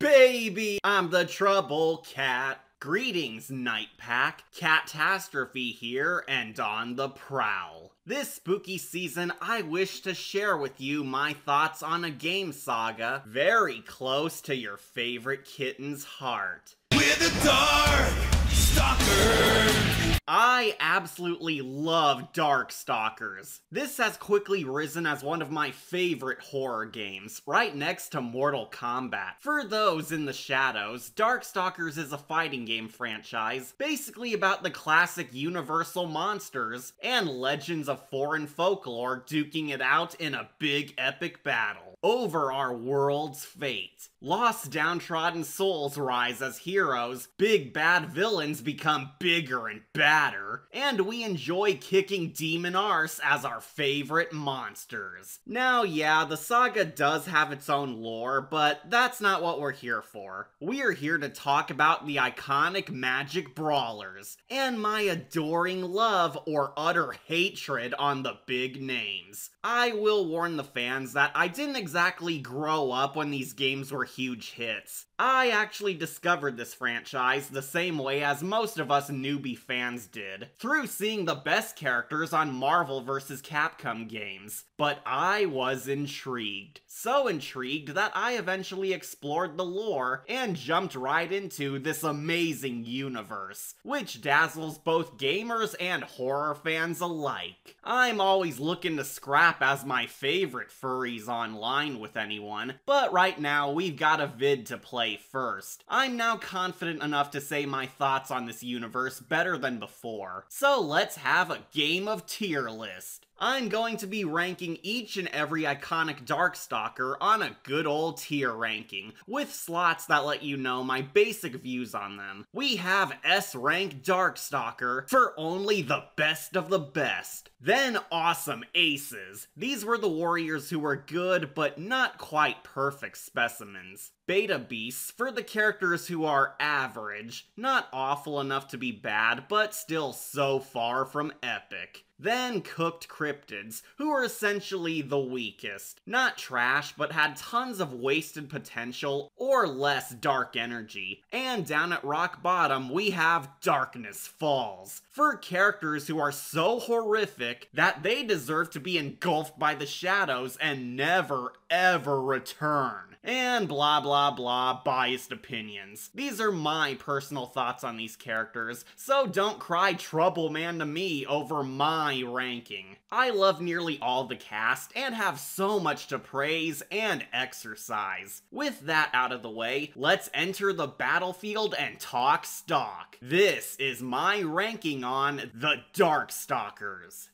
Baby, I'm the trouble cat. Greetings, Night Pack. Catastrophe here and on the prowl. This spooky season, I wish to share with you my thoughts on a game saga very close to your favorite kitten's heart. We're the Darkstalkers! I absolutely love Darkstalkers. This has quickly risen as one of my favorite horror games, right next to Mortal Kombat. For those in the shadows, Darkstalkers is a fighting game franchise, basically about the classic universal monsters and legends of foreign folklore duking it out in a big epic battle over our world's fate. Lost downtrodden souls rise as heroes, big bad villains become bigger and badder, and we enjoy kicking demon arse as our favorite monsters. Now yeah, the saga does have its own lore, but that's not what we're here for. We're here to talk about the iconic magic brawlers, and my adoring love or utter hatred on the big names. I will warn the fans that I didn't exactly grow up when these games were huge hits. I actually discovered this franchise the same way as most of us newbie fans did, through seeing the best characters on Marvel vs. Capcom games. But I was intrigued. So intrigued that I eventually explored the lore and jumped right into this amazing universe, which dazzles both gamers and horror fans alike. I'm always looking to scrap as my favorite furries online with anyone, but right now we've got a vid to play first. I'm now confident enough to say my thoughts on this universe better than before, so let's have a game of tier list. I'm going to be ranking each and every iconic Darkstalker on a good old tier ranking, with slots that let you know my basic views on them. We have S-rank Darkstalker for only the best of the best. Then awesome aces. These were the warriors who were good but not quite perfect specimens. Beta beasts for the characters who are average, not awful enough to be bad, but still so far from epic. Then cooked cryptids, who are essentially the weakest. Not trash, but had tons of wasted potential or less dark energy. And down at rock bottom, we have Darkness Falls, for characters who are so horrific that they deserve to be engulfed by the shadows and never ever return. And blah blah blah biased opinions. These are my personal thoughts on these characters, so don't cry trouble man to me over my ranking. I love nearly all the cast and have so much to praise and exercise. With that out of the way, let's enter the battlefield and talk stock. This is my ranking on the Darkstalkers.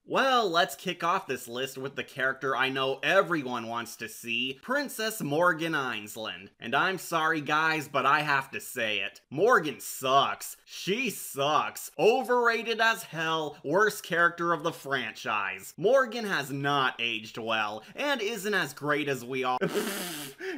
Well, let's kick off this list with the character I know everyone wants to see, Princess Morgan Ainsland. And I'm sorry guys, but I have to say it. Morgan sucks. She sucks. Overrated as hell, worst character of the franchise. Morgan has not aged well, and isn't as great as we all-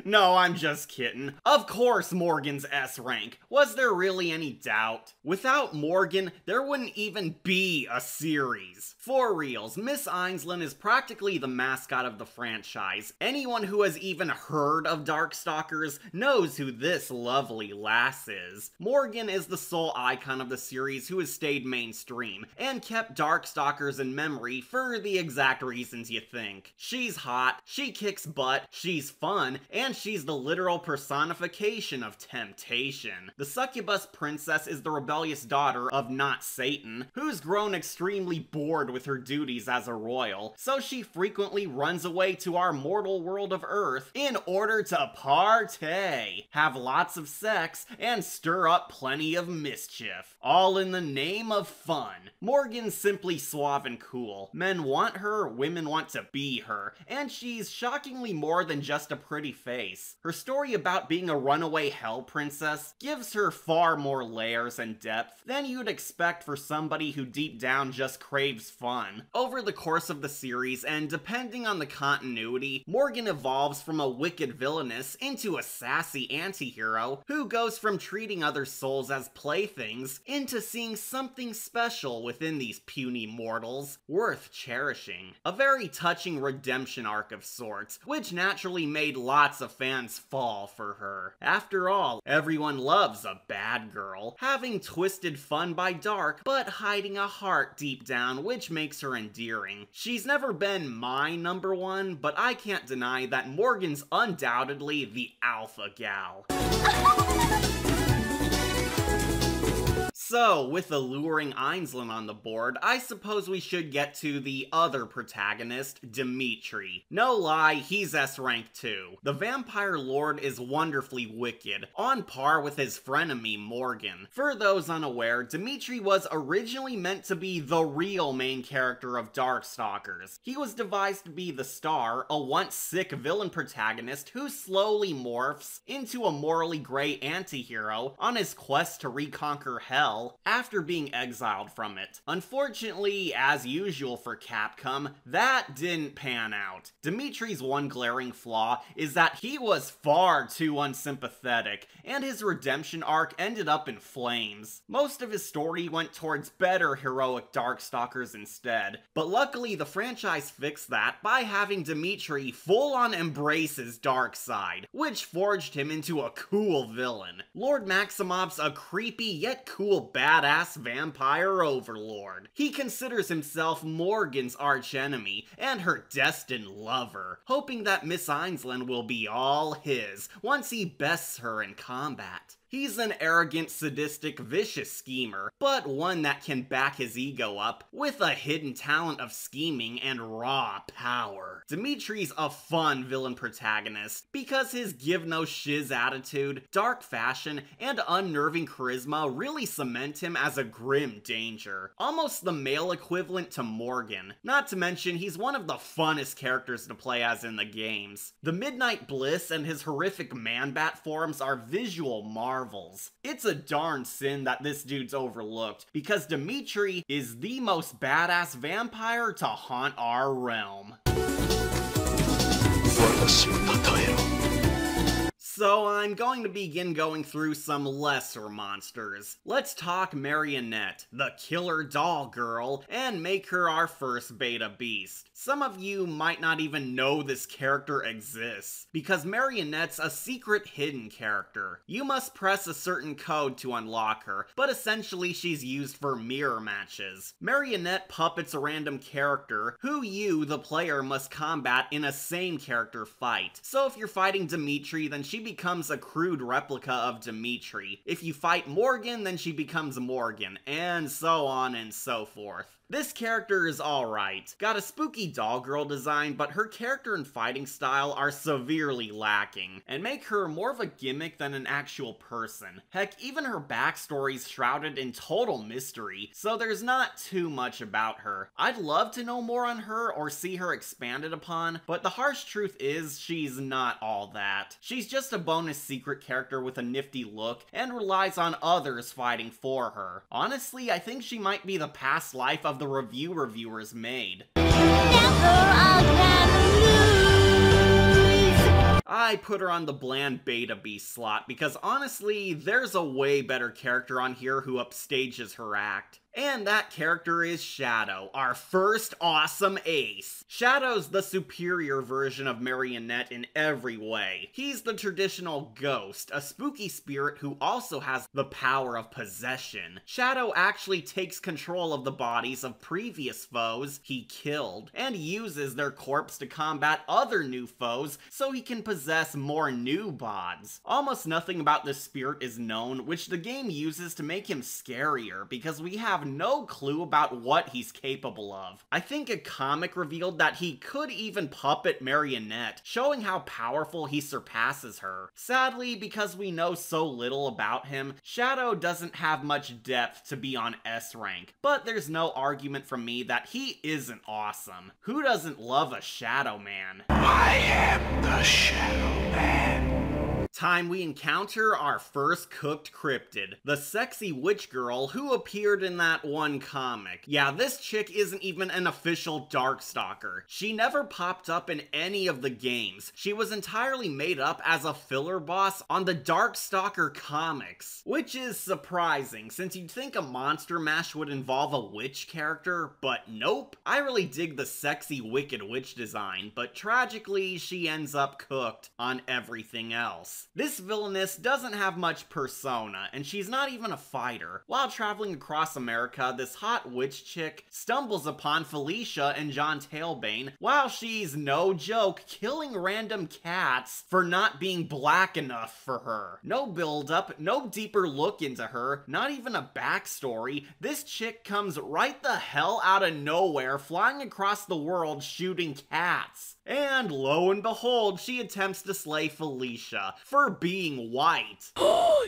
No, I'm just kidding. Of course Morgan's S rank. Was there really any doubt? Without Morgan, there wouldn't even be a series. For reals, Miss Ainsland is practically the mascot of the franchise. Anyone who has even heard of Darkstalkers knows who this lovely lass is. Morgan is the sole icon of the series who has stayed mainstream, and kept Darkstalkers in memory for the exact reasons you think. She's hot, she kicks butt, she's fun, and she's the literal personification of temptation. The succubus princess is the rebellious daughter of not Satan, who's grown extremely bored with her duties as a royal, so she frequently runs away to our mortal world of Earth in order to partay, have lots of sex, and stir up plenty of mischief, all in the name of fun. Morgan's simply suave and cool. Men want her, women want to be her, and she's shockingly more than just a pretty face. face. Her story about being a runaway hell princess gives her far more layers and depth than you'd expect for somebody who deep down just craves fun. Over the course of the series, and depending on the continuity, Morgan evolves from a wicked villainess into a sassy anti-hero who goes from treating other souls as playthings into seeing something special within these puny mortals worth cherishing. A very touching redemption arc of sorts, which naturally made lots of fans fall for her. After all, everyone loves a bad girl, having twisted fun by dark, but hiding a heart deep down, which makes her endearing. She's never been my number one, but I can't deny that Morgan's undoubtedly the alpha gal. So, with alluring Ainslan on the board, I suppose we should get to the other protagonist, Dimitri. No lie, he's S-rank too. The vampire lord is wonderfully wicked, on par with his frenemy Morgan. For those unaware, Dimitri was originally meant to be the real main character of Darkstalkers. He was devised to be the star, a once sick villain protagonist who slowly morphs into a morally gray anti-hero on his quest to reconquer hell after being exiled from it. Unfortunately, as usual for Capcom, that didn't pan out. Dimitri's one glaring flaw is that he was far too unsympathetic, and his redemption arc ended up in flames. Most of his story went towards better heroic Darkstalkers instead, but luckily the franchise fixed that by having Dimitri full-on embrace his dark side, which forged him into a cool villain. Lord Maximov's a creepy yet cool badass vampire overlord. He considers himself Morgan's archenemy and her destined lover, hoping that Miss Ainslan will be all his once he bests her in combat. He's an arrogant, sadistic, vicious schemer, but one that can back his ego up with a hidden talent of scheming and raw power. Dimitri's a fun villain protagonist because his give-no-shiz attitude, dark fashion, and unnerving charisma really cement him as a grim danger. Almost the male equivalent to Morgan. Not to mention, he's one of the funnest characters to play as in the games. The Midnight Bliss and his horrific man-bat forms are visual marvels. It's a darn sin that this dude's overlooked, because Dimitri is the most badass vampire to haunt our realm. So I'm going to begin going through some lesser monsters. Let's talk Marionette, the killer doll girl, and make her our first beta beast. Some of you might not even know this character exists, because Marionette's a secret hidden character. You must press a certain code to unlock her, but essentially she's used for mirror matches. Marionette puppets a random character, who you, the player, must combat in a same character fight. So if you're fighting Dimitri, then she becomes a crude replica of Dimitri. If you fight Morgan, then she becomes Morgan, and so on and so forth. This character is alright. Got a spooky doll girl design, but her character and fighting style are severely lacking, and make her more of a gimmick than an actual person. Heck, even her backstory's shrouded in total mystery, so there's not too much about her. I'd love to know more on her or see her expanded upon, but the harsh truth is she's not all that. She's just a bonus secret character with a nifty look, and relies on others fighting for her. Honestly, I think she might be the past life of the review reviewers made. I put her on the bland beta beast slot because honestly, there's a way better character on here who upstages her act. And that character is Shadow, our first awesome ace. Shadow's the superior version of Marionette in every way. He's the traditional ghost, a spooky spirit who also has the power of possession. Shadow actually takes control of the bodies of previous foes he killed, and uses their corpse to combat other new foes so he can possess more new bods. Almost nothing about this spirit is known, which the game uses to make him scarier, because we have no clue about what he's capable of. I think a comic revealed that he could even puppet Marionette, showing how powerful he surpasses her. Sadly, because we know so little about him, Shadow doesn't have much depth to be on S rank, but there's no argument from me that he isn't awesome. Who doesn't love a Shadow Man? I am the Shadow Man. Time we encounter our first cooked cryptid, the sexy witch girl who appeared in that one comic. Yeah, this chick isn't even an official Darkstalker. She never popped up in any of the games. She was entirely made up as a filler boss on the Darkstalker comics, which is surprising since you'd think a Monster Mash would involve a witch character, but nope. I really dig the sexy wicked witch design, but tragically she ends up cooked on everything else. This villainess doesn't have much persona, and she's not even a fighter. While traveling across America, this hot witch chick stumbles upon Felicia and John Tailbane while she's, no joke, killing random cats for not being black enough for her. No build-up, no deeper look into her, not even a backstory. This chick comes right the hell out of nowhere, flying across the world shooting cats. And lo and behold, she attempts to slay Felicia for being white.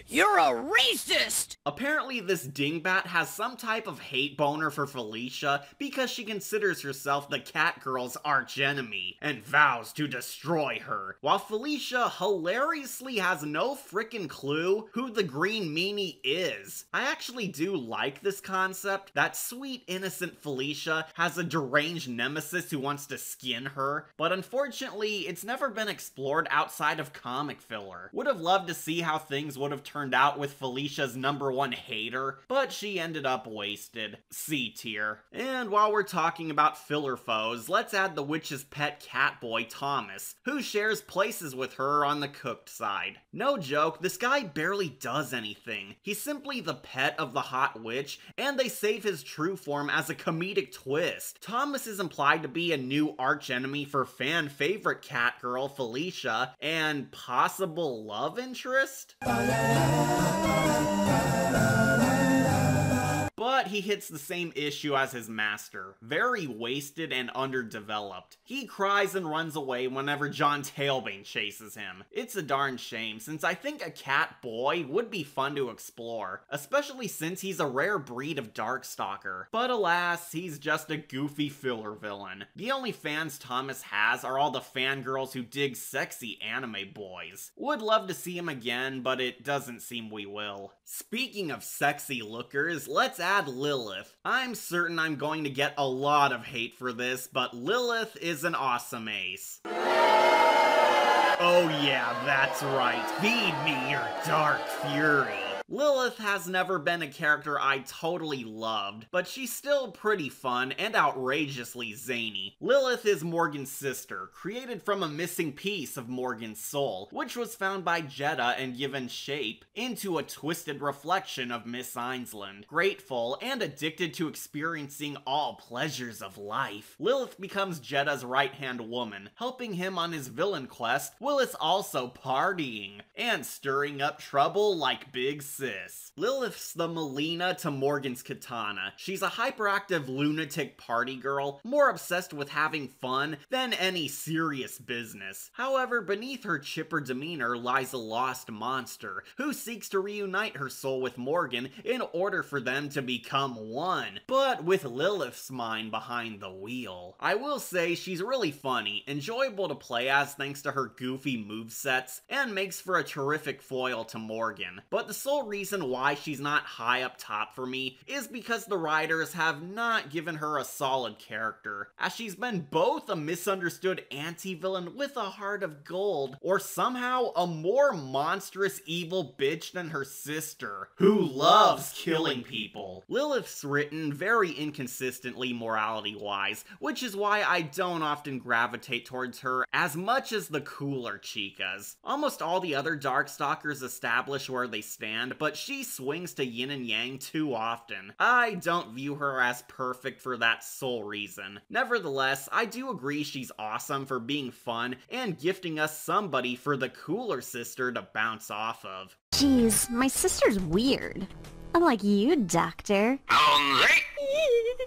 You're a racist! Apparently this dingbat has some type of hate boner for Felicia because she considers herself the cat girl's archenemy and vows to destroy her, while Felicia hilariously has no frickin' clue who the green meanie is. I actually do like this concept, that sweet innocent Felicia has a deranged nemesis who wants to skin her, but unfortunately it's never been explored outside of comic filler. Would have loved to see how things would have turned out with Felicia's #1 hater, but she ended up wasted. C tier. And while we're talking about filler foes, let's add the witch's pet cat boy Thomas, who shares places with her on the cooked side. No joke, this guy barely does anything. He's simply the pet of the hot witch, and they save his true form as a comedic twist. Thomas is implied to be a new archenemy for fan favorite cat girl Felicia, and possible love interest? But he hits the same issue as his master, very wasted and underdeveloped. He cries and runs away whenever John Tailbane chases him. It's a darn shame, since I think a cat boy would be fun to explore, especially since he's a rare breed of Darkstalker. But alas, he's just a goofy filler villain. The only fans Thomas has are all the fangirls who dig sexy anime boys. Would love to see him again, but it doesn't seem we will. Speaking of sexy lookers, let's add Lilith. I'm certain I'm going to get a lot of hate for this, but Lilith is an awesome ace. Oh yeah, that's right. Feed me your dark fury. Lilith has never been a character I totally loved, but she's still pretty fun and outrageously zany. Lilith is Morgan's sister, created from a missing piece of Morgan's soul, which was found by Jeddah and given shape into a twisted reflection of Miss Ainsland. Grateful and addicted to experiencing all pleasures of life, Lilith becomes Jeddah's right-hand woman, helping him on his villain quest, while it's also partying and stirring up trouble like Big Sis. Lilith's the Melina to Morgan's Katana. She's a hyperactive lunatic party girl, more obsessed with having fun than any serious business. However, beneath her chipper demeanor lies a lost monster, who seeks to reunite her soul with Morgan in order for them to become one, but with Lilith's mind behind the wheel. I will say she's really funny, enjoyable to play as thanks to her goofy movesets, and makes for a terrific foil to Morgan. But the sole reason why she's not high up top for me is because the writers have not given her a solid character, as she's been both a misunderstood anti-villain with a heart of gold, or somehow a more monstrous evil bitch than her sister, who loves killing people. Lilith's written very inconsistently morality-wise, which is why I don't often gravitate towards her as much as the cooler chicas. Almost all the other Darkstalkers establish where they stand, but she swings to yin and yang too often. I don't view her as perfect for that sole reason. Nevertheless, I do agree she's awesome for being fun and gifting us somebody for the cooler sister to bounce off of. Geez, my sister's weird. Unlike you, Doctor.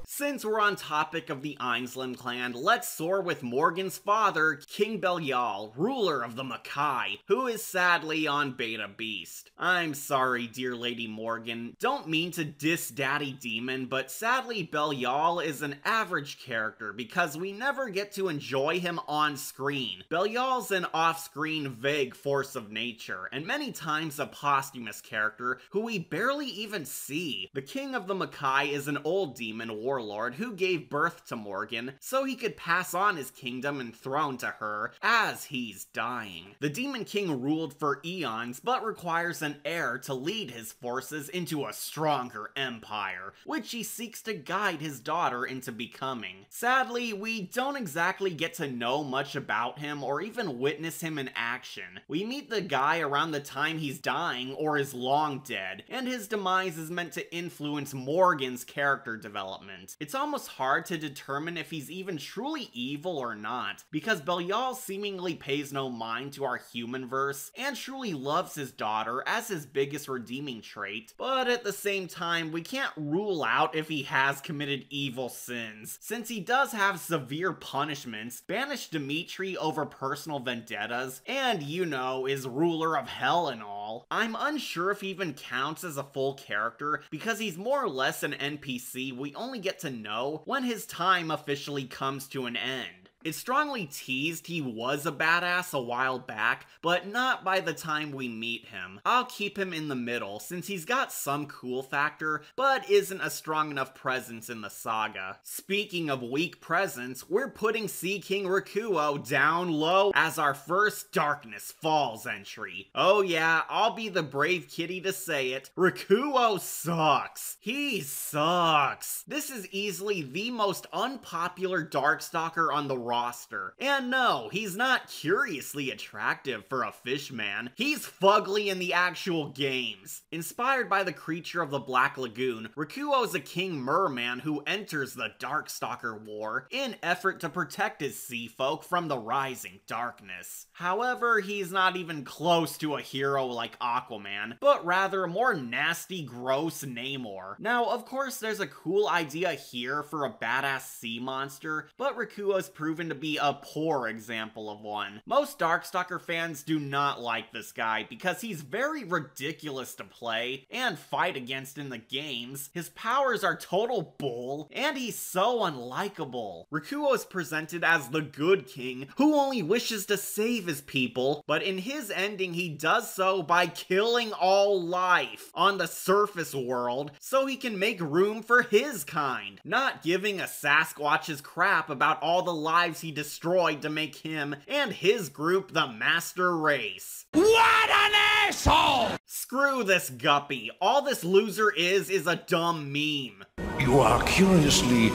Since we're on topic of the Ainslim clan, let's soar with Morgan's father, King Belial, ruler of the Makai, who is sadly on Beta Beast. I'm sorry, dear Lady Morgan, don't mean to diss Daddy Demon, but sadly Belial is an average character because we never get to enjoy him on screen. Belial's an off-screen vague force of nature, and many times a posthumous character who we barely even see. The King of the Makai is an old demon warlord who gave birth to Morgan so he could pass on his kingdom and throne to her as he's dying. The Demon King ruled for eons but requires an heir to lead his forces into a stronger empire, which he seeks to guide his daughter into becoming. Sadly, we don't exactly get to know much about him or even witness him in action. We meet the guy around the time he's dying or is long dead, and his demise is meant to influence Morgan's character development. It's almost hard to determine if he's even truly evil or not, because Belial seemingly pays no mind to our human verse and truly loves his daughter as his biggest redeeming trait, but at the same time we can't rule out if he has committed evil sins, since he does have severe punishments, banished Dimitri over personal vendettas, and you know, is ruler of hell and all. I'm unsure if he even counts as a full character because he's more or less an NPC we only get to know when his time officially comes to an end. It's strongly teased he was a badass a while back, but not by the time we meet him. I'll keep him in the middle since he's got some cool factor, but isn't a strong enough presence in the saga. Speaking of weak presence, we're putting Sea King Rikuo down low as our first Darkness Falls entry. Oh yeah, I'll be the brave kitty to say it. Rikuo sucks. He sucks. This is easily the most unpopular Darkstalker on the roster. And no, he's not curiously attractive for a fishman. He's fugly in the actual games. Inspired by the creature of the Black Lagoon, Rikuo is a king merman who enters the Darkstalker War in effort to protect his sea folk from the rising darkness. However, he's not even close to a hero like Aquaman, but rather a more nasty, gross Namor. Now, of course, there's a cool idea here for a badass sea monster, but Rikuo's proven to be a poor example of one. Most Darkstalker fans do not like this guy because he's very ridiculous to play and fight against in the games. His powers are total bull, and he's so unlikable. Rikuo is presented as the good king who only wishes to save his people, but in his ending he does so by killing all life on the surface world so he can make room for his kind, not giving a Sasquatch's crap about all the lives he destroyed to make him and his group the master race. What an asshole! Screw this guppy. All this loser is a dumb meme. You are curiously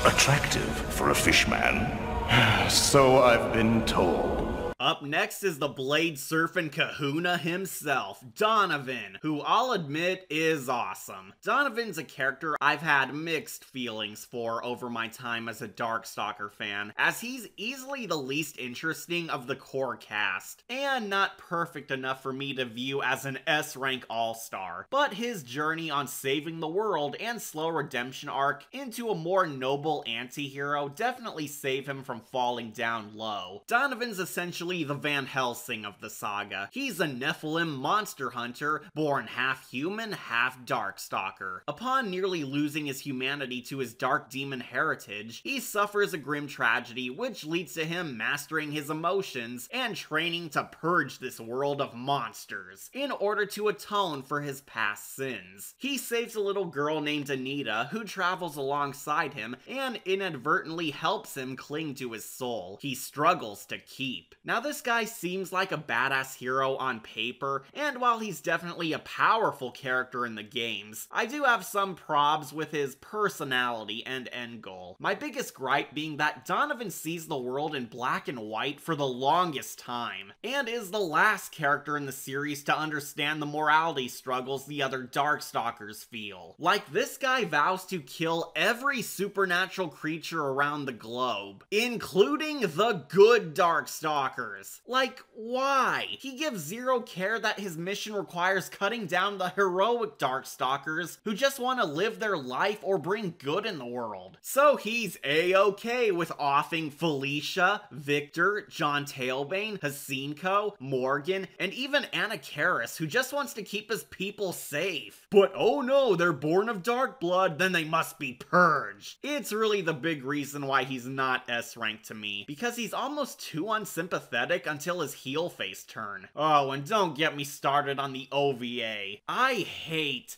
attractive for a fishman. So I've been told. Up next is the blade surfing kahuna himself, Donovan, who I'll admit is awesome. Donovan's a character I've had mixed feelings for over my time as a Darkstalker fan, as he's easily the least interesting of the core cast, and not perfect enough for me to view as an S-rank all-star. But his journey on saving the world and slow redemption arc into a more noble anti-hero definitely save him from falling down low. Donovan's essentially the Van Helsing of the saga. He's a Nephilim monster hunter, born half human, half Darkstalker. Upon nearly losing his humanity to his dark demon heritage, he suffers a grim tragedy which leads to him mastering his emotions and training to purge this world of monsters in order to atone for his past sins. He saves a little girl named Anita who travels alongside him and inadvertently helps him cling to his soul he struggles to keep. Now this guy seems like a badass hero on paper, and while he's definitely a powerful character in the games, I do have some probs with his personality and end goal. My biggest gripe being that Donovan sees the world in black and white for the longest time, and is the last character in the series to understand the morality struggles the other Darkstalkers feel. Like, this guy vows to kill every supernatural creature around the globe, including the good Darkstalkers. Darkstalkers. Like, why? He gives zero care that his mission requires cutting down the heroic Darkstalkers who just want to live their life or bring good in the world. So he's a-okay with offing Felicia, Victor, John Tailbane, Hasinko, Morgan, and even Anna Karis, who just wants to keep his people safe. But oh no, they're born of dark blood, then they must be purged. It's really the big reason why he's not S-rank to me, because he's almost too unsympathetic until his heel face turn. Oh, and don't get me started on the OVA. I hate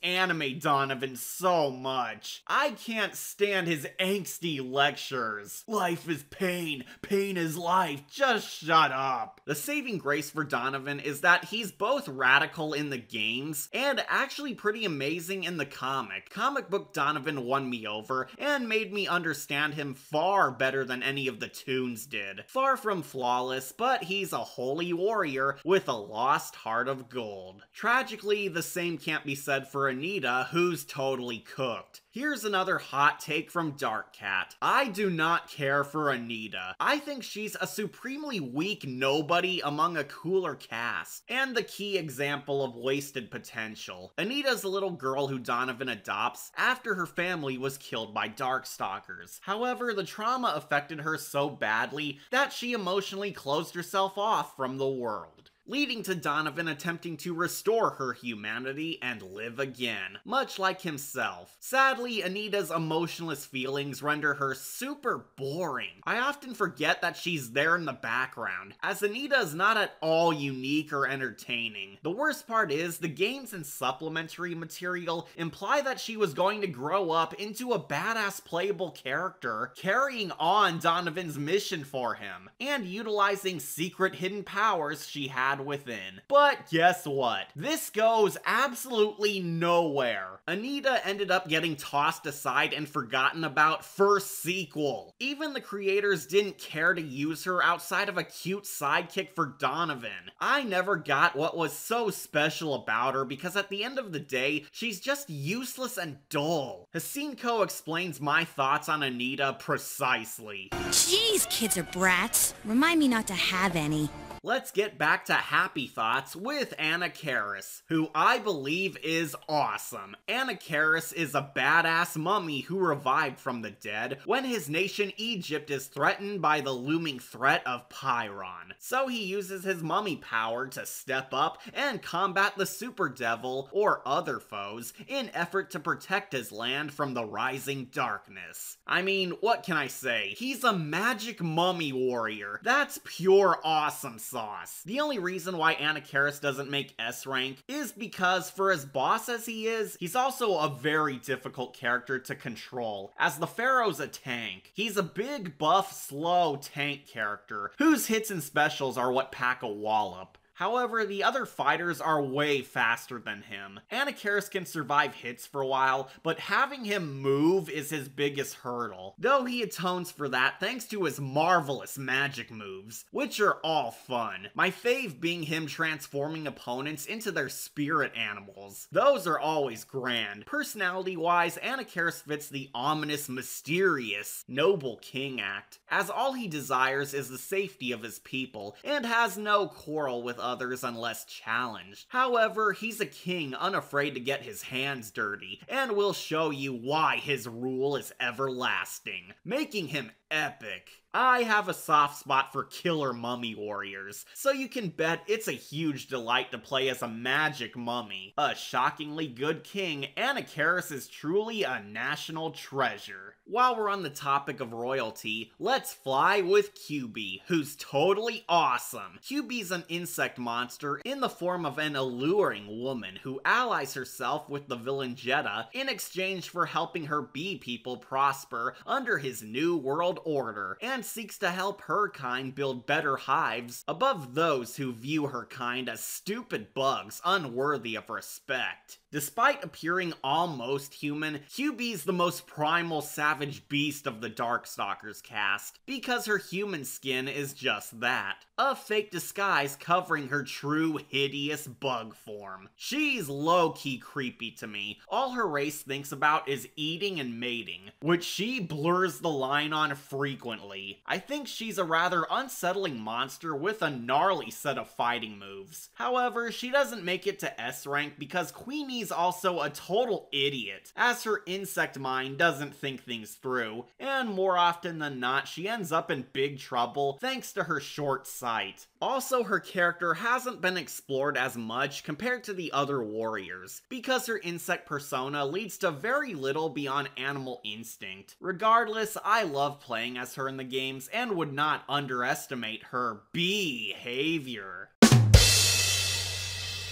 Anime Donovan so much. I can't stand his angsty lectures. Life is pain, pain is life, just shut up. The saving grace for Donovan is that he's both radical in the games and actually pretty amazing in the comic. Comic book Donovan won me over and made me understand him far better than any of the toons did. Far from flawless, but he's a holy warrior with a lost heart of gold. Tragically, the same can't be said for Anita, who's totally cooked. Here's another hot take from Darkcat. I do not care for Anita. I think she's a supremely weak nobody among a cooler cast, and the key example of wasted potential. Anita's a little girl who Donovan adopts after her family was killed by Darkstalkers. However, the trauma affected her so badly that she emotionally closed herself off from the world, leading to Donovan attempting to restore her humanity and live again, much like himself. Sadly, Anita's emotionless feelings render her super boring. I often forget that she's there in the background, as Anita is not at all unique or entertaining. The worst part is, the games and supplementary material imply that she was going to grow up into a badass playable character, carrying on Donovan's mission for him, and utilizing secret hidden powers she had within. But guess what? This goes absolutely nowhere. Anita ended up getting tossed aside and forgotten about for sequel. Even the creators didn't care to use her outside of a cute sidekick for Donovan. I never got what was so special about her because at the end of the day, she's just useless and dull. Hasinko explains my thoughts on Anita precisely. Jeez, kids are brats. Remind me not to have any. Let's get back to happy thoughts with Anna Karis, who I believe is awesome. Anna Karis is a badass mummy who revived from the dead when his nation Egypt is threatened by the looming threat of Pyron. So he uses his mummy power to step up and combat the super devil or other foes in effort to protect his land from the rising darkness. I mean, what can I say? He's a magic mummy warrior. That's pure awesome sauce. The only reason why Anna Karis doesn't make S rank is because, for as boss as he is, he's also a very difficult character to control, as the Pharaoh's a tank. He's a big, buff, slow tank character, whose hits and specials are what pack a wallop. However, the other fighters are way faster than him. Anna Karis can survive hits for a while, but having him move is his biggest hurdle, though he atones for that thanks to his marvelous magic moves, which are all fun. My fave being him transforming opponents into their spirit animals. Those are always grand. Personality-wise, Anna Karis fits the ominous, mysterious, noble king act, as all he desires is the safety of his people, and has no quarrel with others unless challenged. However, he's a king unafraid to get his hands dirty, and will show you why his rule is everlasting, making him epic. I have a soft spot for killer mummy warriors, so you can bet it's a huge delight to play as a magic mummy. A shockingly good king, Anna Karis is truly a national treasure. While we're on the topic of royalty, let's fly with QB, who's totally awesome. QB's an insect monster in the form of an alluring woman who allies herself with the villain Jeddah in exchange for helping her bee people prosper under his new world order, and seeks to help her kind build better hives above those who view her kind as stupid bugs unworthy of respect. Despite appearing almost human, QB's the most primal savage beast of the Darkstalkers cast, because her human skin is just that. A fake disguise covering her true hideous bug form. She's low-key creepy to me. All her race thinks about is eating and mating, which she blurs the line on frequently. I think she's a rather unsettling monster with a gnarly set of fighting moves. However, she doesn't make it to S rank because Queenie's also a total idiot, as her insect mind doesn't think things through, and more often than not she ends up in big trouble thanks to her short sight. Also, her character hasn't been explored as much compared to the other warriors, because her insect persona leads to very little beyond animal instinct. Regardless, I love playing as her in the games and would not underestimate her behavior.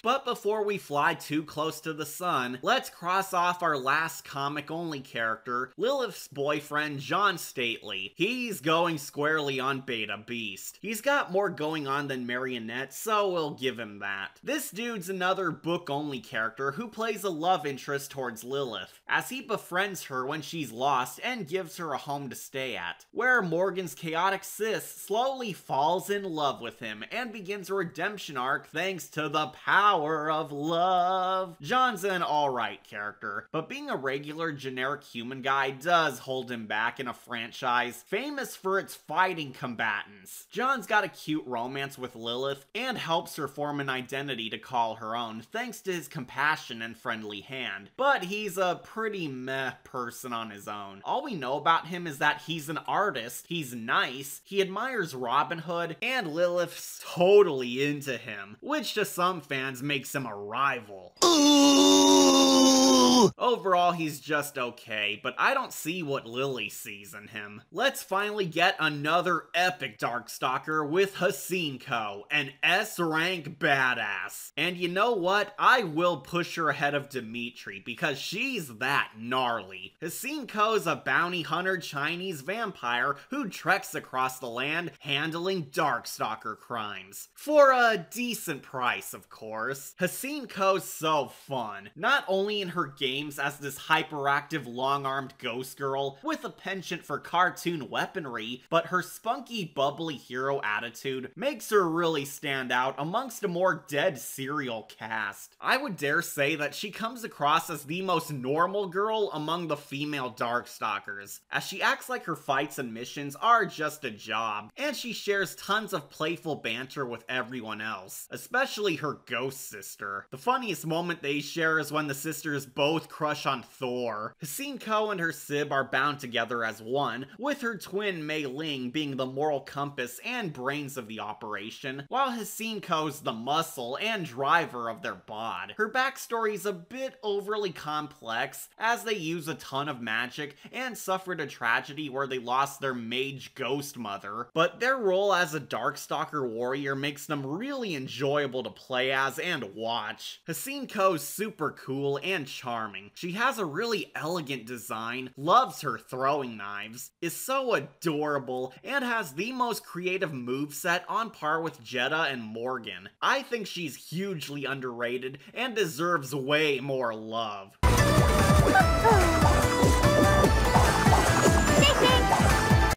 But before we fly too close to the sun, let's cross off our last comic-only character, Lilith's boyfriend, John Stately. He's going squarely on Beta Beast. He's got more going on than Marionette, so we'll give him that. This dude's another book-only character who plays a love interest towards Lilith, as he befriends her when she's lost and gives her a home to stay at, where Morgan's chaotic sis slowly falls in love with him and begins a redemption arc thanks to the power of love. John's an alright character, but being a regular generic human guy does hold him back in a franchise famous for its fighting combatants. John's got a cute romance with Lilith and helps her form an identity to call her own thanks to his compassion and friendly hand, but he's a pretty meh person on his own. All we know about him is that he's an artist, he's nice, he admires Robin Hood, and Lilith's totally into him, which to some fans makes him a rival. Overall, he's just okay, but I don't see what Lily sees in him. Let's finally get another epic Darkstalker with Hasinko, an S-rank badass. And you know what? I will push her ahead of Dimitri because she's that gnarly. Hasinko's a bounty hunter Chinese vampire who treks across the land handling Darkstalker crimes. For a decent price, of course. Hasinko's so fun, not only in her games as this hyperactive long-armed ghost girl with a penchant for cartoon weaponry, but her spunky bubbly hero attitude makes her really stand out amongst a more dead serial cast. I would dare say that she comes across as the most normal girl among the female Darkstalkers, as she acts like her fights and missions are just a job, and she shares tons of playful banter with everyone else, especially her ghost sister. The funniest moment they share is when the sisters both crush on Thor. Hasinko and her sib are bound together as one, with her twin Mei Ling being the moral compass and brains of the operation, while Hasinko's the muscle and driver of their bod. Her backstory's a bit overly complex, as they use a ton of magic and suffered a tragedy where they lost their mage ghost mother, but their role as a Darkstalker warrior makes them really enjoyable to play as and watch. Hasinko's super cool and charming. She has a really elegant design, loves her throwing knives, is so adorable, and has the most creative moveset on par with Jeddah and Morgan. I think she's hugely underrated and deserves way more love.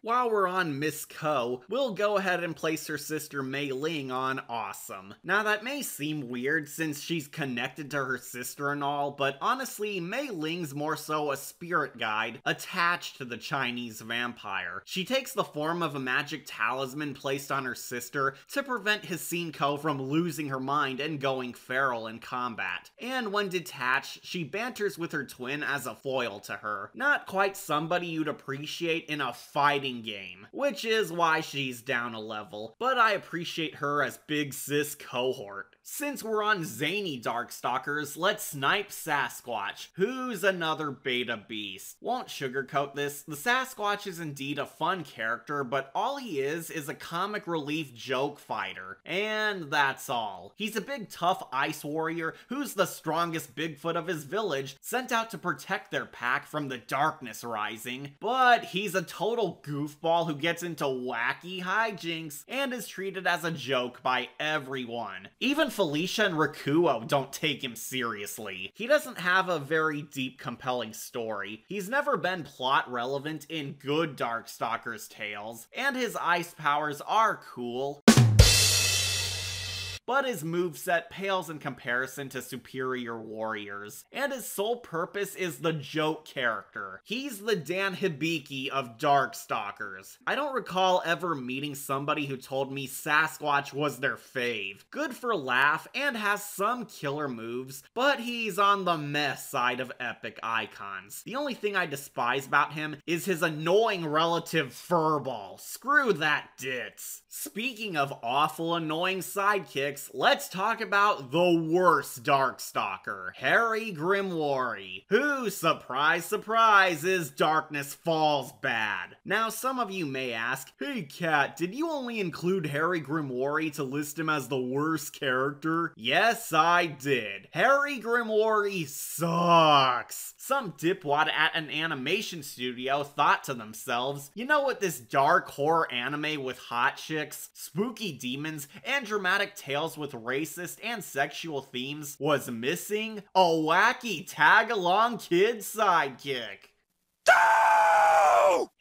While we're on Miss Ko, we'll go ahead and place her sister Mei Ling on Awesome. Now that may seem weird since she's connected to her sister and all, but honestly, Mei Ling's more so a spirit guide attached to the Chinese vampire. She takes the form of a magic talisman placed on her sister to prevent Hasinko from losing her mind and going feral in combat. And when detached, she banters with her twin as a foil to her. Not quite somebody you'd appreciate in a fighting game, which is why she's down a level, but I appreciate her as big sis cohort. Since we're on zany Darkstalkers, let's snipe Sasquatch, who's another beta beast. Won't sugarcoat this, the Sasquatch is indeed a fun character, but all he is a comic relief joke fighter, and that's all. He's a big tough ice warrior who's the strongest Bigfoot of his village, sent out to protect their pack from the darkness rising, but he's a total goofball goofball who gets into wacky hijinks and is treated as a joke by everyone. Even Felicia and Rakuo don't take him seriously. He doesn't have a very deep, compelling story. He's never been plot relevant in good Darkstalkers tales, and his ice powers are cool, but his moveset pales in comparison to superior warriors, and his sole purpose is the joke character. He's the Dan Hibiki of Darkstalkers. I don't recall ever meeting somebody who told me Sasquatch was their fave. Good for laugh and has some killer moves, but he's on the mess side of epic icons. The only thing I despise about him is his annoying relative Furball. Screw that ditz. Speaking of awful annoying sidekicks, let's talk about the worst Darkstalker, Harry Grimoire, who, surprise surprise, is Darkness Falls bad. Now some of you may ask, hey Kat, did you only include Harry Grimoire to list him as the worst character? Yes, I did. Harry Grimoire sucks. Some dipwad at an animation studio thought to themselves, you know what this dark horror anime with hot chicks, spooky demons, and dramatic tales with racist and sexual themes was missing? A wacky tag-along kid sidekick.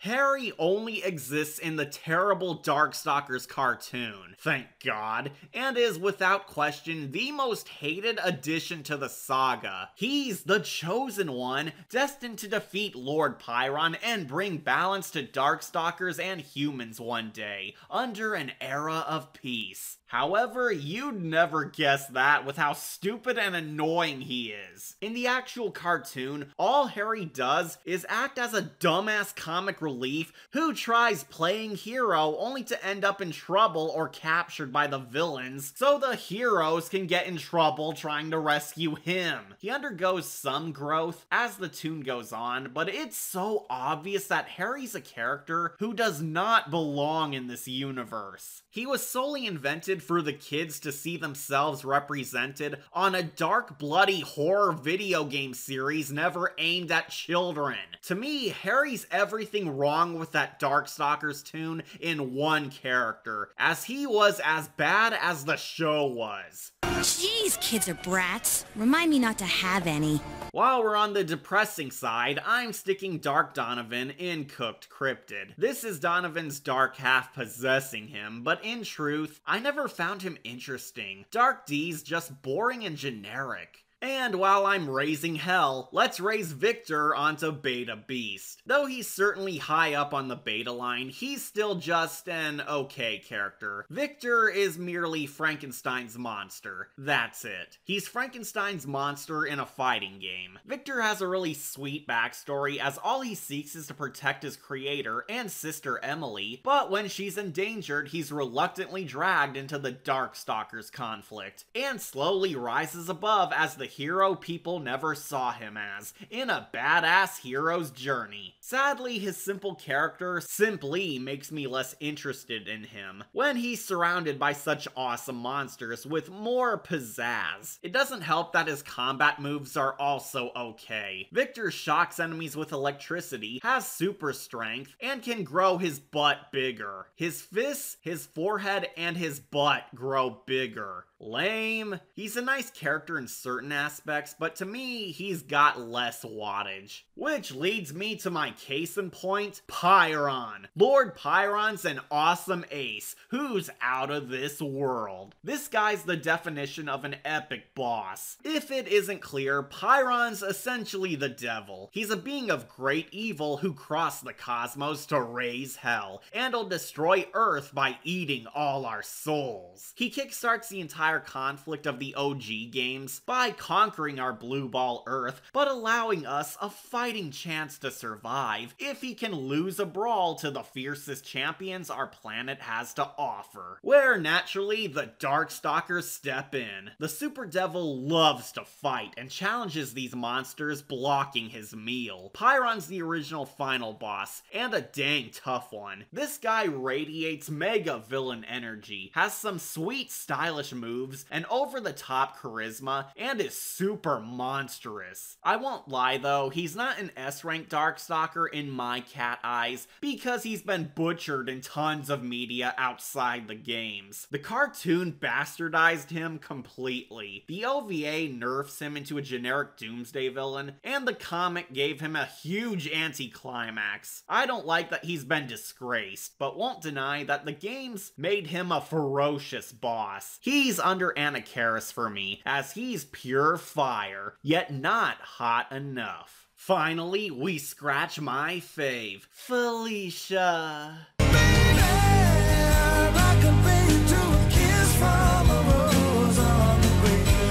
Harry only exists in the terrible Darkstalkers cartoon, thank God, and is without question the most hated addition to the saga. He's the chosen one, destined to defeat Lord Pyron and bring balance to Darkstalkers and humans one day, under an era of peace. However, you'd never guess that with how stupid and annoying he is. In the actual cartoon, all Harry does is act as a dumbass comic relief who tries playing hero only to end up in trouble or captured by the villains, so the heroes can get in trouble trying to rescue him. He undergoes some growth as the tune goes on, but it's so obvious that Harry's a character who does not belong in this universe. He was solely invented for the kids to see themselves represented on a dark, bloody horror video game series never aimed at children. To me, Harry's everything wrong with that Darkstalkers tune in one character, as he was as bad as the show was. Jeez, kids are brats. Remind me not to have any. While we're on the depressing side, I'm sticking Dark Donovan in Cooked Cryptid. This is Donovan's dark half possessing him, but in truth, I never found him interesting. Dark D's just boring and generic. And while I'm raising hell, let's raise Victor onto Beta Beast. Though he's certainly high up on the beta line, he's still just an okay character. Victor is merely Frankenstein's monster. That's it. He's Frankenstein's monster in a fighting game. Victor has a really sweet backstory, as all he seeks is to protect his creator and sister Emily, but when she's endangered, he's reluctantly dragged into the Darkstalkers conflict, and slowly rises above as the hero people never saw him as, in a badass hero's journey. Sadly, his simple character simply makes me less interested in him, when he's surrounded by such awesome monsters with more pizzazz. It doesn't help that his combat moves are also okay. Victor shocks enemies with electricity, has super strength, and can grow his butt bigger. His fists, his forehead, and his butt grow bigger. Lame. He's a nice character in certain aspects, but to me, he's got less wattage. Which leads me to my case in point, Pyron. Lord Pyron's an awesome ace, who's out of this world. This guy's the definition of an epic boss. If it isn't clear, Pyron's essentially the devil. He's a being of great evil who crossed the cosmos to raise hell, and'll destroy Earth by eating all our souls. He kickstarts the entire conflict of the OG games by conquering our blue ball Earth, but allowing us a fighting chance to survive if he can lose a brawl to the fiercest champions our planet has to offer, where naturally the Darkstalkers step in. The Super Devil loves to fight and challenges these monsters, blocking his meal. Pyron's the original final boss, and a dang tough one. This guy radiates mega villain energy, has some sweet stylish moves moves and over-the-top charisma, and is super monstrous. I won't lie though, he's not an S-rank Darkstalker in my cat eyes, because he's been butchered in tons of media outside the games. The cartoon bastardized him completely. The OVA nerfs him into a generic Doomsday villain, and the comic gave him a huge anticlimax. I don't like that he's been disgraced, but won't deny that the games made him a ferocious boss. He's under Anacharis for me, as he's pure fire, yet not hot enough. Finally, we scratch my fave, Felicia.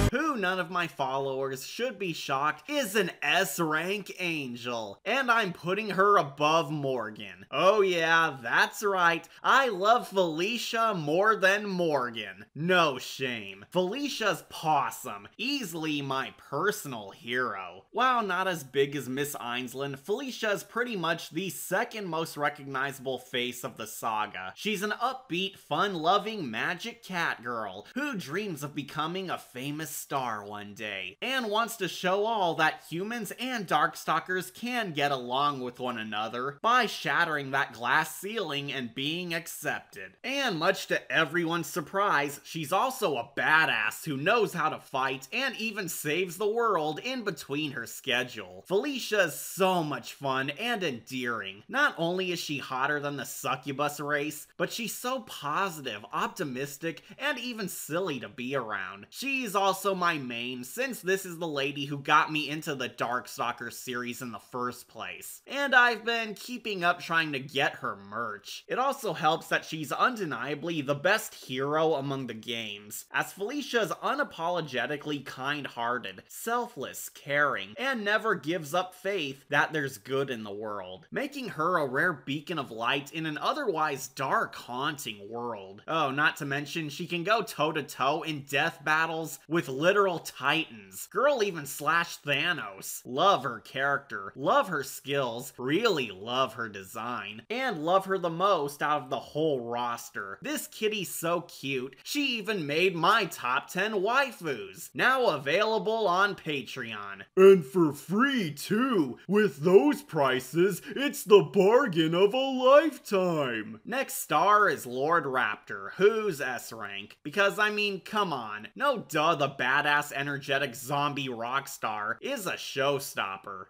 Who none of my followers should be shocked is an S-rank angel, and I'm putting her above Morgan. Oh yeah, that's right, I love Felicia more than Morgan. No shame. Felicia's pawsome, easily my personal hero. While not as big as Miss Ainsland, Felicia is pretty much the second most recognizable face of the saga. She's an upbeat, fun-loving magic cat girl who dreams of becoming a famous star one day, and wants to show all that humans and Darkstalkers can get along with one another by shattering that glass ceiling and being accepted. And much to everyone's surprise, she's also a badass who knows how to fight and even saves the world in between her schedule. Felicia is so much fun and endearing. Not only is she hotter than the succubus race, but she's so positive, optimistic, and even silly to be around. She's also my main, since this is the lady who got me into the Darkstalkers series in the first place, and I've been keeping up trying to get her merch. It also helps that she's undeniably the best hero among the games, as Felicia's unapologetically kind-hearted, selfless, caring, and never gives up faith that there's good in the world, making her a rare beacon of light in an otherwise dark, haunting world. Oh, not to mention she can go toe-to-toe in death battles with literal titans. Girl even slashed Thanos. Love her character, love her skills, really love her design, and love her the most out of the whole roster. This kitty's so cute, she even made my top 10 waifus. Now available on Patreon. And for free too! With those prices, it's the bargain of a lifetime! Next star is Lord Raptor, who's S-rank. Because I mean, come on, no duh, the badass energetic zombie rock star is a showstopper.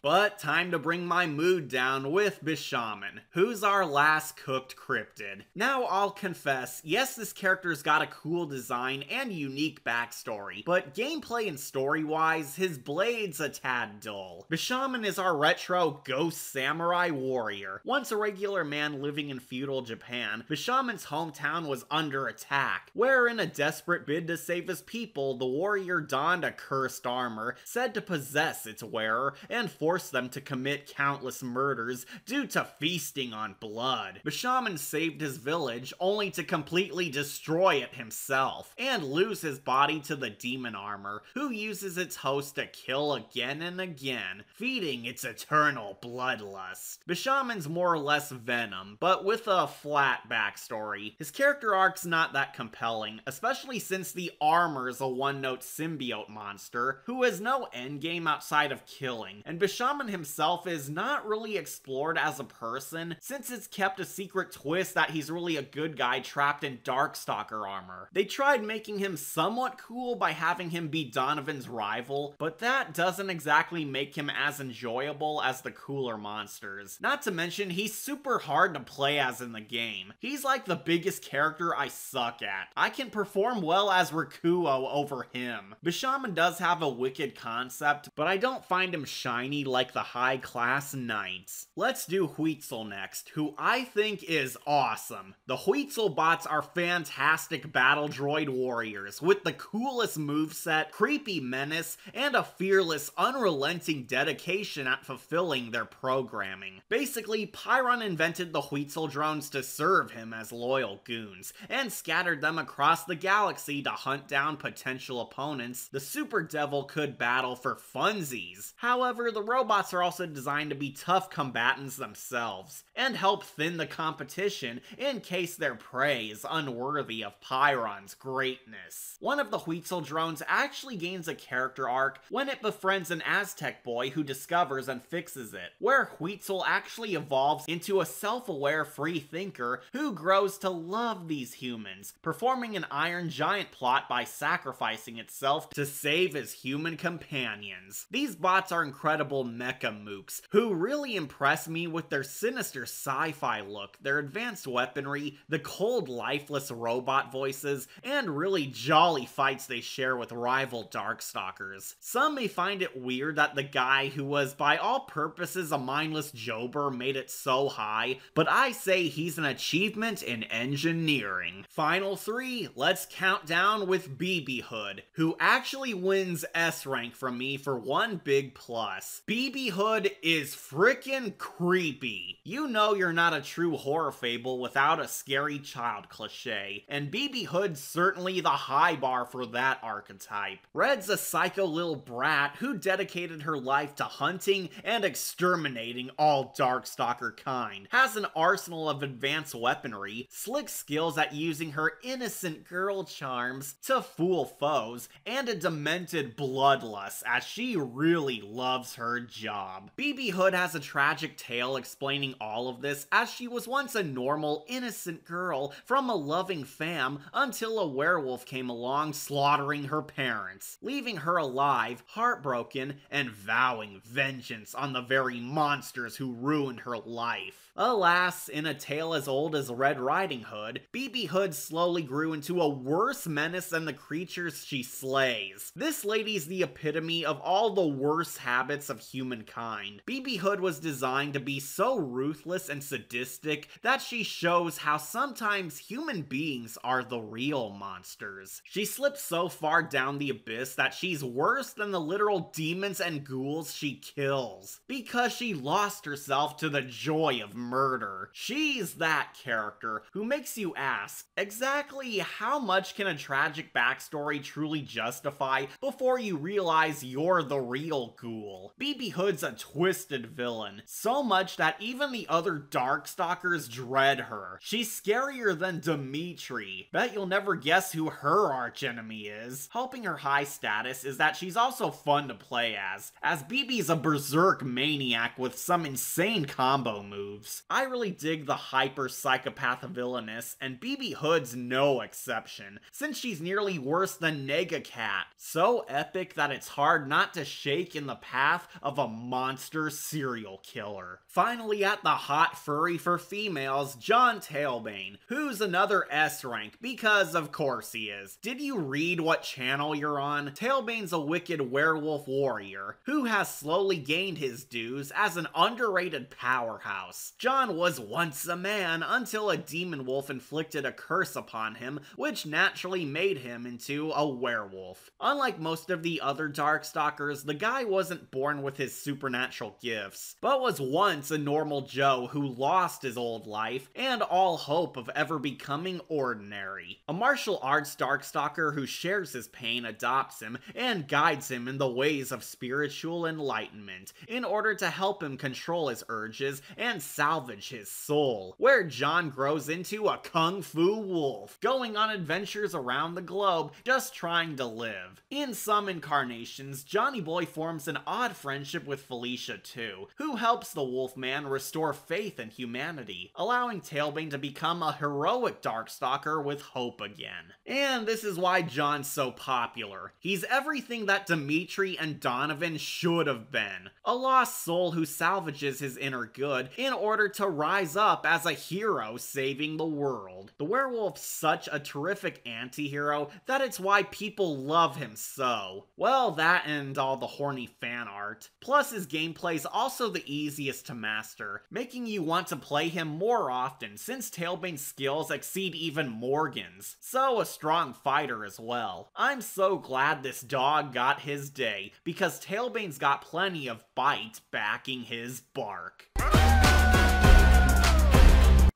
But time to bring my mood down with Bishaman, who's our last cooked cryptid. Now I'll confess, yes, this character's got a cool design and unique backstory, but gameplay and story-wise, his blade's a tad dull. Bishaman is our retro ghost samurai warrior. Once a regular man living in feudal Japan, Bishaman's hometown was under attack, where in a desperate bid to save his people, the warrior donned a cursed armor, said to possess its wearer, and forced them to commit countless murders due to feasting on blood. Bishaman saved his village only to completely destroy it himself, and lose his body to the demon armor, who uses its host to kill again and again, feeding its eternal bloodlust. Bishaman's more or less Venom, but with a flat backstory. His character arc's not that compelling, especially since the armor's a one-note symbiote monster, who has no endgame outside of killing, and Bishaman himself is not really explored as a person, since it's kept a secret twist that he's really a good guy trapped in Darkstalker armor. They tried making him somewhat cool by having him be Donovan's rival, but that doesn't exactly make him as enjoyable as the cooler monsters. Not to mention, he's super hard to play as in the game. He's like the biggest character I suck at. I can perform well as Rikuo over him. Bishaman does have a wicked concept, but I don't find him shiny like the high-class knights. Let's do Huitzel next, who I think is awesome. The Huitzel bots are fantastic battle droid warriors with the coolest moveset, creepy menace, and a fearless, unrelenting dedication at fulfilling their programming. Basically, Pyron invented the Huitzel drones to serve him as loyal goons, and scattered them across the galaxy to hunt down potential opponents the Super Devil could battle for funsies. However, the robots are also designed to be tough combatants themselves, and help thin the competition in case their prey is unworthy of Pyron's greatness. One of the Huitzel drones actually gains a character arc when it befriends an Aztec boy who discovers and fixes it, where Huitzel actually evolves into a self-aware free thinker who grows to love these humans, performing an Iron Giant plot by sacrificing itself to save his human companions. These bots are incredible mecha mooks who really impress me with their sinister sci-fi look, their advanced weaponry, the cold lifeless robot voices, and really jolly fights they share with rival Darkstalkers. Some may find it weird that the guy who was by all purposes a mindless jober made it so high, but I say he's an achievement in engineering. Final 3, let's count down with BB Hood, who actually wins S rank from me for one big plus. BB Hood is frickin' creepy. You know you're not a true horror fable without a scary child cliche, and BB Hood's certainly the high bar for that archetype. Red's a psycho little brat who dedicated her life to hunting and exterminating all Darkstalker kind, has an arsenal of advanced weaponry, slick skills at using her innocent girl charms to fool foes, and a demented bloodlust as she really loves her job. BB Hood has a tragic tale explaining all of this, as she was once a normal, innocent girl from a loving fam until a werewolf came along slaughtering her parents, leaving her alive, heartbroken, and vowing vengeance on the very monsters who ruined her life. Alas, in a tale as old as Red Riding Hood, BB Hood slowly grew into a worse menace than the creatures she slays. This lady's the epitome of all the worst habits of humankind. BB Hood was designed to be so ruthless and sadistic that she shows how sometimes human beings are the real monsters. She slips so far down the abyss that she's worse than the literal demons and ghouls she kills, because she lost herself to the joy of murder. She's that character who makes you ask, exactly how much can a tragic backstory truly justify before you realize you're the real ghoul? BB Hood's a twisted villain, so much that even the other Darkstalkers dread her. She's scarier than Dimitri. Bet you'll never guess who her archenemy is. Helping her high status is that she's also fun to play as BB's a berserk maniac with some insane combo moves. I really dig the hyper psychopath villainess, and BB Hood's no exception, since she's nearly worse than Negacat. So epic that it's hard not to shake in the path of a monster serial killer. Finally, at the hot furry for females, John Tailbane, who's another S rank, because of course he is. Did you read what channel you're on? Tailbane's a wicked werewolf warrior, who has slowly gained his dues as an underrated powerhouse. John was once a man until a demon wolf inflicted a curse upon him, which naturally made him into a werewolf. Unlike most of the other Darkstalkers, the guy wasn't born with his supernatural gifts, but was once a normal Joe who lost his old life and all hope of ever becoming ordinary. A martial arts Darkstalker who shares his pain adopts him and guides him in the ways of spiritual enlightenment in order to help him control his urges and salvage his soul, where John grows into a kung fu wolf, going on adventures around the globe just trying to live. In some incarnations, Johnny Boy forms an odd friendship with Felicia too, who helps the Wolfman restore faith in humanity, allowing Tailbane to become a heroic Darkstalker with hope again. And this is why John's so popular. He's everything that Dimitri and Donovan should have been. A lost soul who salvages his inner good in order to rise up as a hero saving the world. The werewolf's such a terrific anti-hero that it's why people love him so. Well, that and all the horny fan art. Plus his gameplay's also the easiest to master, making you want to play him more often since Tailbane's skills exceed even Morgan's. So a strong fighter as well. I'm so glad this dog got his day, because Tailbane's got plenty of bite backing his bark.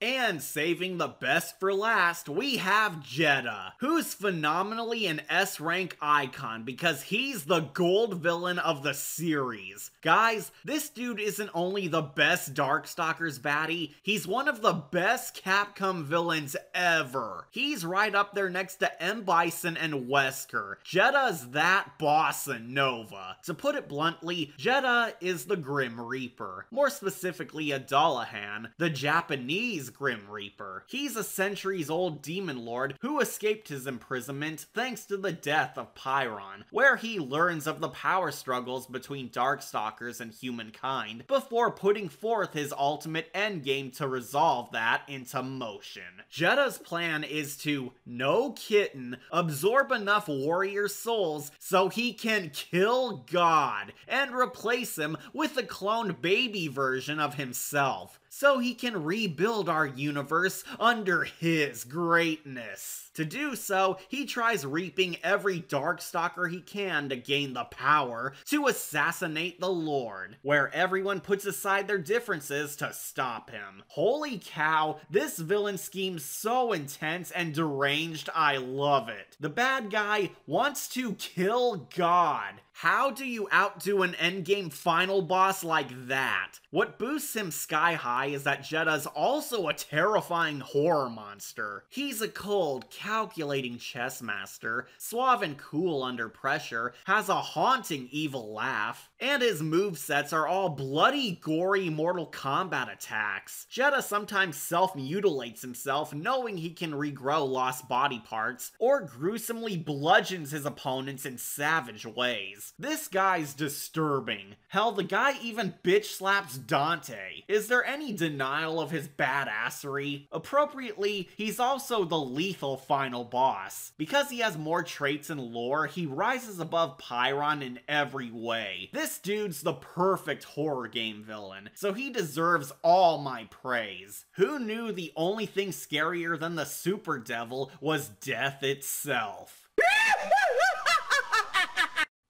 And And saving the best for last, we have Jeddah, who's phenomenally an S-rank icon because he's the gold villain of the series. Guys, this dude isn't only the best Darkstalkers baddie, he's one of the best Capcom villains ever. He's right up there next to M. Bison and Wesker. Jeddah's that bossa nova. To put it bluntly, Jeddah is the Grim Reaper. More specifically, a Dullahan, the Japanese Grim Reaper. He's a centuries-old demon lord who escaped his imprisonment thanks to the death of Pyron, where he learns of the power struggles between Darkstalkers and humankind before putting forth his ultimate endgame to resolve that into motion. Jeddah's plan is to, no kitten, absorb enough warrior souls so he can kill God and replace him with a cloned baby version of himself, so he can rebuild our universe under his greatness. To do so, he tries reaping every Darkstalker he can to gain the power to assassinate the Lord, where everyone puts aside their differences to stop him. Holy cow, this villain scheme's so intense and deranged, I love it. The bad guy wants to kill God. How do you outdo an endgame final boss like that? What boosts him sky high is that Jeddah's also a terrifying horror monster. He's a cold, calculating chess master, suave and cool under pressure, has a haunting evil laugh, and his movesets are all bloody, gory Mortal Kombat attacks. Jeddah sometimes self-mutilates himself knowing he can regrow lost body parts, or gruesomely bludgeons his opponents in savage ways. This guy's disturbing. Hell, the guy even bitch slaps Dante. Is there any denial of his badassery? Appropriately, he's also the lethal final boss. Because he has more traits and lore, he rises above Pyron in every way. This dude's the perfect horror game villain, so he deserves all my praise. Who knew the only thing scarier than the Super Devil was death itself?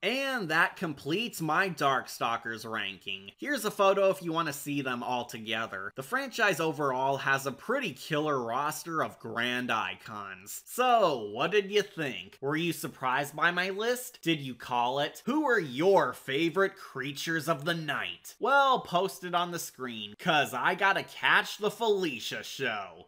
And that completes my Darkstalkers ranking. Here's a photo if you want to see them all together. The franchise overall has a pretty killer roster of grand icons. So, what did you think? Were you surprised by my list? Did you call it? Who are your favorite creatures of the night? Well, post it on the screen, cause I gotta catch the Felicia show.